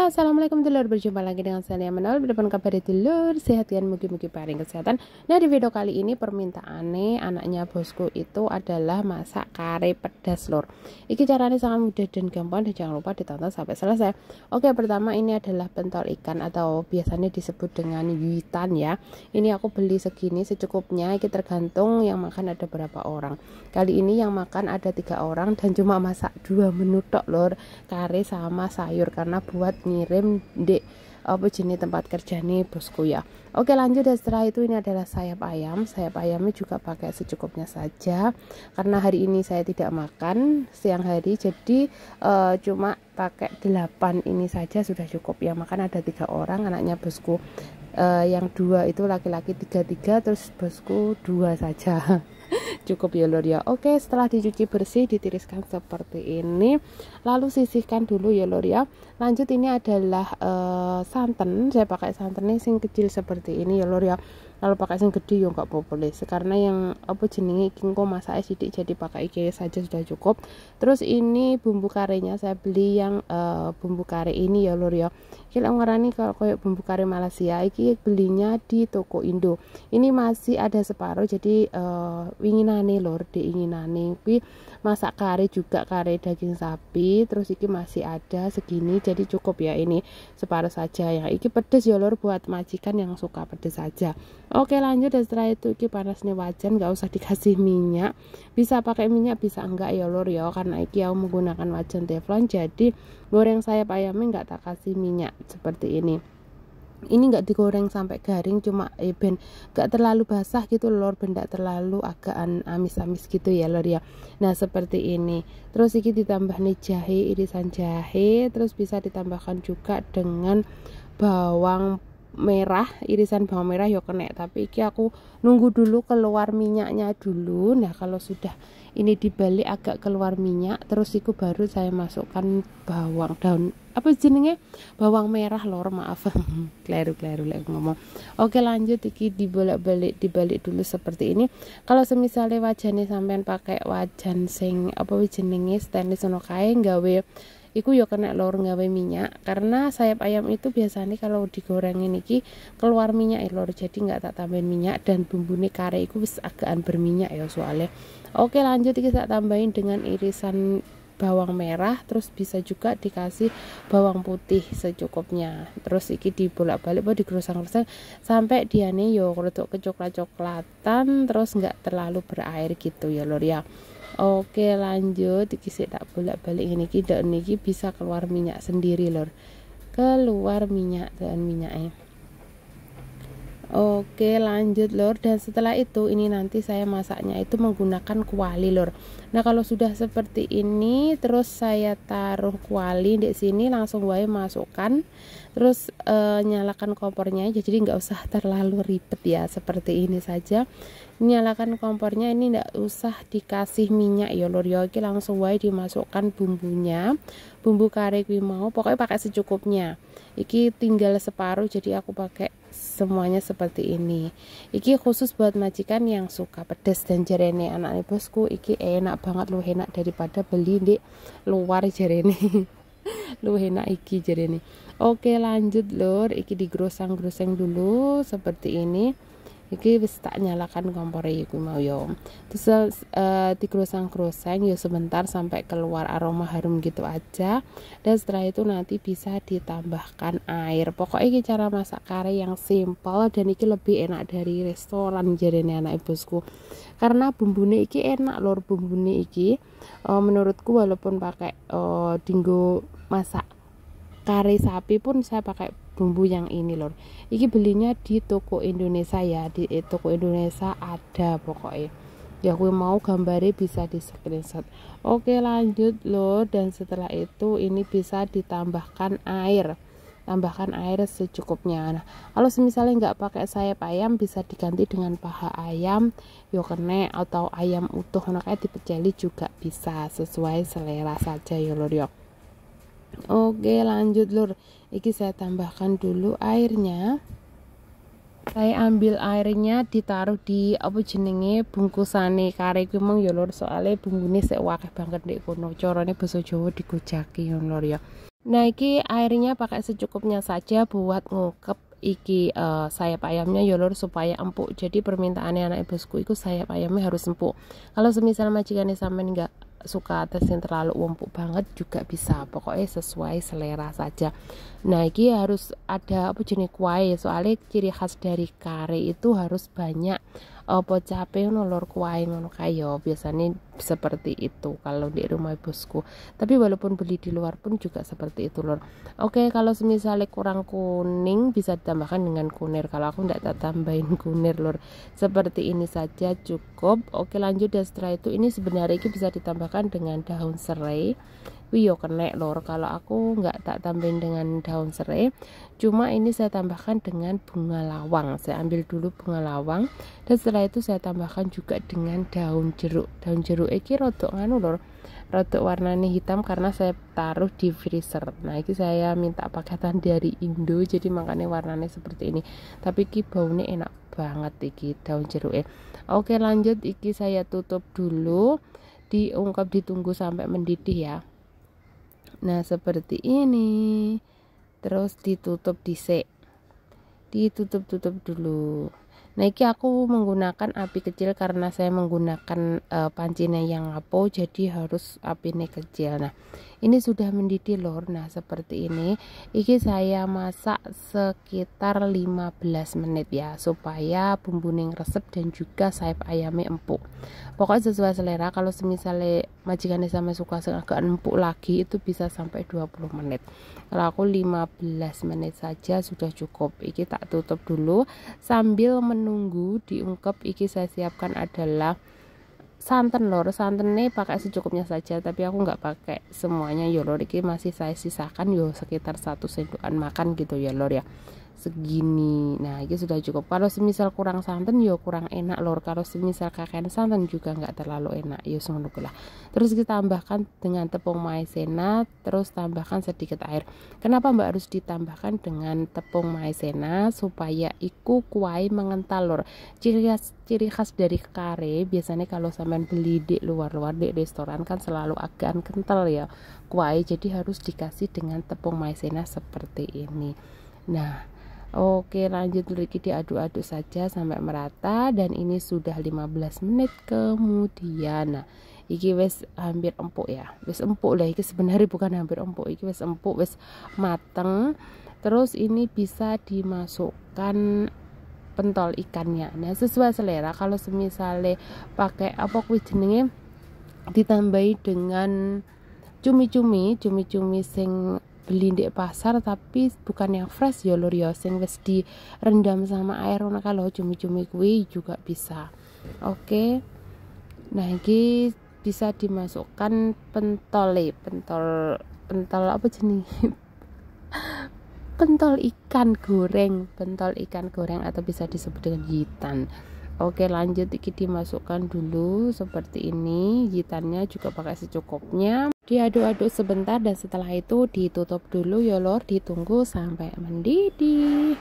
Halo, assalamualaikum dulur, berjumpa lagi dengan saya Manol. Berdepan kabar dulur, sehat kan, mugi-mugi paring kesehatan. Nah, di video kali ini permintaannya anaknya bosku itu adalah masak kare pedas lur. Iki caranya sangat mudah dan gampang, dan jangan lupa ditonton sampai selesai. Oke, pertama ini adalah pentol ikan atau biasanya disebut dengan witan ya. Ini aku beli segini secukupnya, ini tergantung yang makan ada berapa orang. Kali ini yang makan ada 3 orang dan cuma masak 2 menu tok lur, kare sama sayur, karena buat ngirim di apa jenis tempat kerja nih bosku ya. Oke, lanjut. Dan setelah itu ini adalah sayap ayam. Sayap ayamnya juga pakai secukupnya saja karena hari ini saya tidak makan siang hari, jadi cuma pakai 8 ini saja sudah cukup ya. Makan ada 3 orang, anaknya bosku yang 2 itu laki-laki 3 terus bosku 2 saja. Cukup ya lur ya. Oke, setelah dicuci bersih ditiriskan seperti ini, lalu sisihkan dulu ya lur ya. Lanjut, ini adalah santan. Saya pakai santannya sing kecil seperti ini ya lur ya. Kalau pakai sing gede ya nggak boleh, karena yang apa jenenge iki kok masake sidik, jadi pakai iki saja sudah cukup. Terus ini bumbu karenya saya beli yang bumbu kare ini ya lur ya. Kita ngarani kalau kayak bumbu kare Malaysia, iki belinya di toko Indo. Ini masih ada separuh, jadi winginane lur, diinginane kuwi masak kare juga, kare daging sapi. Terus iki masih ada segini, jadi cukup ya, ini separuh saja. Yang iki pedes ya lur, buat majikan yang suka pedes saja. Oke, lanjut. Dan setelah itu iki panasnya wajan, nggak usah dikasih minyak, bisa pakai minyak bisa enggak ya lur ya, karena iki aku menggunakan wajan teflon, jadi goreng sayap ayamnya nggak tak kasih minyak seperti ini. Ini nggak digoreng sampai garing, cuma ben nggak terlalu basah gitu lor, ben nggak terlalu agak amis-amis gitu ya lor ya. Nah seperti ini. Terus iki ditambah nih jahe, irisan jahe, terus bisa ditambahkan juga dengan bawang merah, irisan bawang merah ya kena, tapi iki aku nunggu dulu keluar minyaknya dulu. Nah kalau sudah ini dibalik agak keluar minyak, terus iku baru saya masukkan bawang daun apa jenenge, bawang merah lor, maaf kleru lek ngomong. Oke, lanjut. Iki dibalik dulu seperti ini. Kalau semisalnya wajannya sampean pakai wajan sing apa jenenge stainless ono kae gawe iku ya kena lor gawe minyak, karena sayap ayam itu biasanya kalau digorengin iki keluar minyak lor, jadi nggak tak tambahin minyak, dan bumbune kare iku wis agaan berminyak ya soalnya. Oke, lanjut. Iki tak tambahin dengan irisan bawang merah, terus bisa juga dikasih bawang putih secukupnya. Terus iki dibolak-balik digerusang-gerusang sampai diane yo rodok kecoklat-coklatan, terus nggak terlalu berair gitu ya lor ya. Oke, lanjut. Iki sik tak bolak-balik ini iki ndak niki bisa keluar minyak sendiri lor. Keluar minyak dan minyaknya. Oke, lanjut lor. Dan setelah itu ini nanti saya masaknya itu menggunakan kuali lor. Nah kalau sudah seperti ini, terus saya taruh kuali di sini, langsung wae masukkan, terus nyalakan kompornya, jadi nggak usah terlalu ribet ya, seperti ini saja. Nyalakan kompornya, ini nggak usah dikasih minyak ya lor ya. Oke, langsung wae dimasukkan bumbunya, bumbu kare kuwi mau, pokoknya pakai secukupnya. Iki tinggal separuh, jadi aku pakai semuanya seperti ini. Iki khusus buat majikan yang suka pedas, dan jarene anaknya bosku iki enak banget, lu enak daripada beli di luar jarene. Lu enak iki jarene. Oke, lanjut lur. Iki digrosang-groseng dulu seperti ini. Iki wis tak nyalakan kompor iku mau yo. Terus digrosang-groseng yo sebentar sampai keluar aroma harum gitu aja. Dan setelah itu nanti bisa ditambahkan air. Pokoknya iki cara masak kare yang simple, dan iki lebih enak dari restoran jarene anak bosku. Karena bumbune iki enak lor, bumbune iki menurutku walaupun pakai dinggo masak kare sapi pun saya pakai bumbu yang ini lor. Iki belinya di toko Indonesia ya, di toko Indonesia ada pokoknya ya, aku mau gambarnya bisa di screenshot. Oke, lanjut lor. Dan setelah itu ini bisa ditambahkan air, tambahkan air secukupnya. Nah kalau misalnya nggak pakai sayap ayam, bisa diganti dengan paha ayam yo kene, atau ayam utuh nah kayak dipeceli juga bisa, sesuai selera saja ya lor yo. Oke, lanjut lur. Iki saya tambahkan dulu airnya. Saya ambil airnya ditaruh di apa jenenge bungkusane kare kuwi mong ya lur, soalnya bumbune sik akeh banget ndek kono. Carane basa Jawa digojaki ya lur ya. Nah, iki airnya pakai secukupnya saja buat ngungkep iki sayap ayamnya ya lur, supaya empuk. Jadi permintaannya anak bosku itu sayap ayamnya harus empuk. Kalau semisal majikannya sampean nggak suka tes yang terlalu empuk banget juga bisa, pokoknya sesuai selera saja. Nah, iki harus ada apa jenis kuah, soalnya ciri khas dari kare itu harus banyak apa capek ngono lur, kuah ngono kaya biasanya seperti itu kalau di rumah bosku. Tapi walaupun beli di luar pun juga seperti itu lur. Oke, kalau misalnya kurang kuning bisa ditambahkan dengan kunir. Kalau aku nggak tak tambahin kunir lur. Seperti ini saja cukup. Oke, lanjut. Dan setelah itu ini sebenarnya ini bisa ditambahkan dengan daun serai. Wih yo kena lor, kalau aku nggak tak tambahin dengan daun serai, cuma ini saya tambahkan dengan bunga lawang. Saya ambil dulu bunga lawang dan setelah itu saya tambahkan juga dengan daun jeruk. Daun jeruk ini rodok nganu lor, rodok warnanya hitam karena saya taruh di freezer. Nah ini saya minta paketan dari Indo, jadi makanya warnanya seperti ini. Tapi ini baunya enak banget iki daun jeruk. Oke, lanjut, iki saya tutup dulu, diungkep, ditunggu sampai mendidih ya. Nah seperti ini, terus ditutup ditutup dulu. Nah ini aku menggunakan api kecil karena saya menggunakan pancinya yang ngapo, jadi harus apinya kecil. Nah ini sudah mendidih lor. Nah seperti ini saya masak sekitar 15 menit ya, supaya bumbunya resep dan juga sayap ayamnya empuk. Pokoknya sesuai selera. Kalau misalnya majikannya sama suka agak empuk lagi, itu bisa sampai 20 menit. Kalau aku 15 menit saja sudah cukup. Iki tak tutup dulu sambil menunggu diungkep. Iki saya siapkan adalah santan lor. Santannya pakai secukupnya saja, tapi aku nggak pakai semuanya ya lor. Iki masih saya sisakan yo sekitar 1 sendokan makan gitu ya lor ya, segini. Nah ini sudah cukup. Kalau semisal kurang santan ya kurang enak lor. Kalau semisal kakek santan juga nggak terlalu enak ya ngono lah. Terus kita tambahkan dengan tepung maizena, terus tambahkan sedikit air. Kenapa mbak harus ditambahkan dengan tepung maizena? Supaya iku kuai mengental lor. Ciri khas dari kare biasanya kalau sampean beli di luar-luar di restoran kan selalu agak kental ya kuai, jadi harus dikasih dengan tepung maizena seperti ini. Nah oke, lanjut lagi, diaduk-aduk saja sampai merata, dan ini sudah 15 menit kemudian. Nah iki wes hampir empuk ya, wes empuk lah. Iki sebenarnya bukan hampir empuk, iki wes empuk, wes mateng. Terus ini bisa dimasukkan pentol ikannya. Nah sesuai selera. Kalau semisale pakai apa kuwi jenenge, ditambahi dengan cumi-cumi sing beli di pasar tapi bukan yang fresh ya lur ya, sing wis direndam sama air ngono kalau cumi-cumi kuwi juga bisa. Oke. Nah ini bisa dimasukkan pentol apa jenis pentol ikan goreng atau bisa disebut dengan hitan. Oke, lanjut, iki dimasukkan dulu seperti ini. Hitannya juga pakai secukupnya. Diaduk-aduk sebentar dan setelah itu ditutup dulu ya lor, ditunggu sampai mendidih.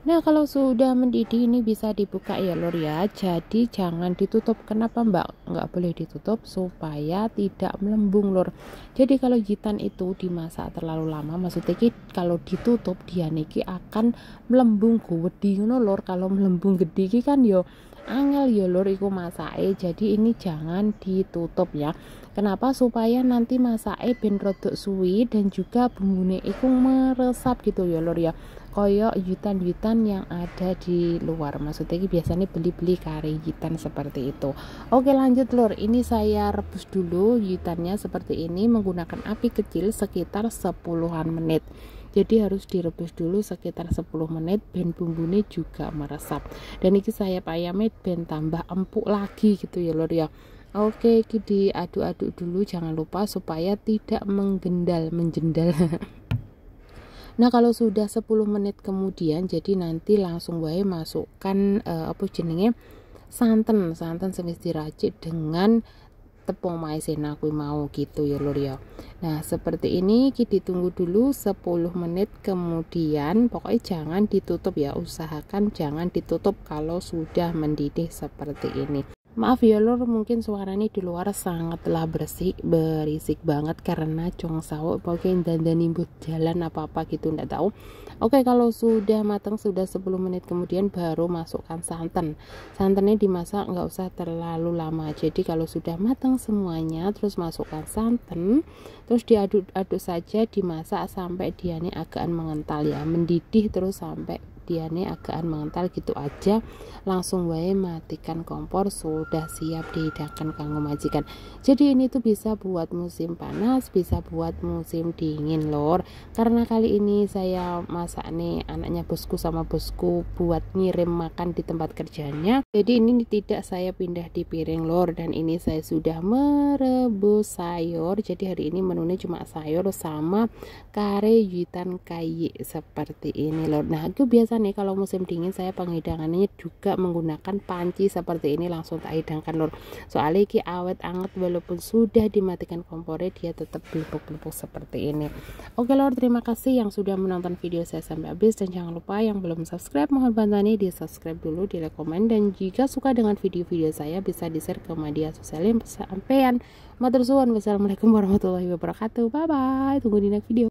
Nah kalau sudah mendidih ini bisa dibuka ya lor ya, jadi jangan ditutup. Kenapa mbak nggak boleh ditutup? Supaya tidak melembung lor. Jadi kalau jitan itu dimasak terlalu lama, maksudnya kalau ditutup dia niki akan melembung gede ngono lor. Kalau melembung gede kan yo angel ya lor iku masake. Jadi ini jangan ditutup ya. Kenapa? Supaya nanti masake ben rodok suwi dan juga bumbune iku meresap gitu ya lor ya, koyok yutan-yutan yang ada di luar. Maksudnya ini biasanya beli-beli kari yutan seperti itu. Oke lanjut lor, ini saya rebus dulu yutannya seperti ini menggunakan api kecil sekitar 10-an menit. Jadi harus direbus dulu sekitar 10 menit ben bumbune juga meresap. Dan ini saya ayamnya ben tambah empuk lagi gitu ya lor ya. Oke, ini diaduk-aduk dulu, jangan lupa supaya tidak menjendal. Nah kalau sudah 10 menit kemudian, jadi nanti langsung wae masukkan apa jenenge santan sewis diracik dengan tepung maizena kuwi mau gitu ya lur ya. Nah seperti ini kita ditunggu dulu 10 menit kemudian. Pokoknya jangan ditutup ya, usahakan jangan ditutup kalau sudah mendidih seperti ini. Maaf ya lur, mungkin suaranya di luar sangatlah berisik banget karena cong sawo mungkin dandani buat jalan apa-apa gitu, ndak tahu. Oke, kalau sudah matang, sudah 10 menit kemudian baru masukkan santan. Santannya dimasak nggak usah terlalu lama. Jadi kalau sudah matang semuanya, terus masukkan santan, terus diaduk-aduk saja, dimasak sampai dia ini agak mengental ya, mendidih terus sampai dia nih agaan mengental gitu aja, langsung wae matikan kompor, sudah siap dihidangkan kanggo majikan. Jadi ini tuh bisa buat musim panas, bisa buat musim dingin lor. Karena kali ini saya masak nih anaknya bosku sama bosku buat ngirim makan di tempat kerjanya, jadi ini tidak saya pindah di piring lor. Dan ini saya sudah merebus sayur, jadi hari ini menunya cuma sayur sama kare yuitan kayi seperti ini lor. Nah itu biasa nih kalau musim dingin saya penghidangannya juga menggunakan panci seperti ini, langsung tak hidangkan lor. Soalnya iki awet anget walaupun sudah dimatikan kompornya, dia tetap belepuk-belepuk seperti ini. Oke lor, terima kasih yang sudah menonton video saya sampai habis, dan jangan lupa yang belum subscribe mohon bantuannya di subscribe dulu, di like, komen, dan jika suka dengan video-video saya bisa di share ke media sosial sampean. Matur suwun, wassalamualaikum warahmatullahi wabarakatuh, bye bye, tunggu di next video.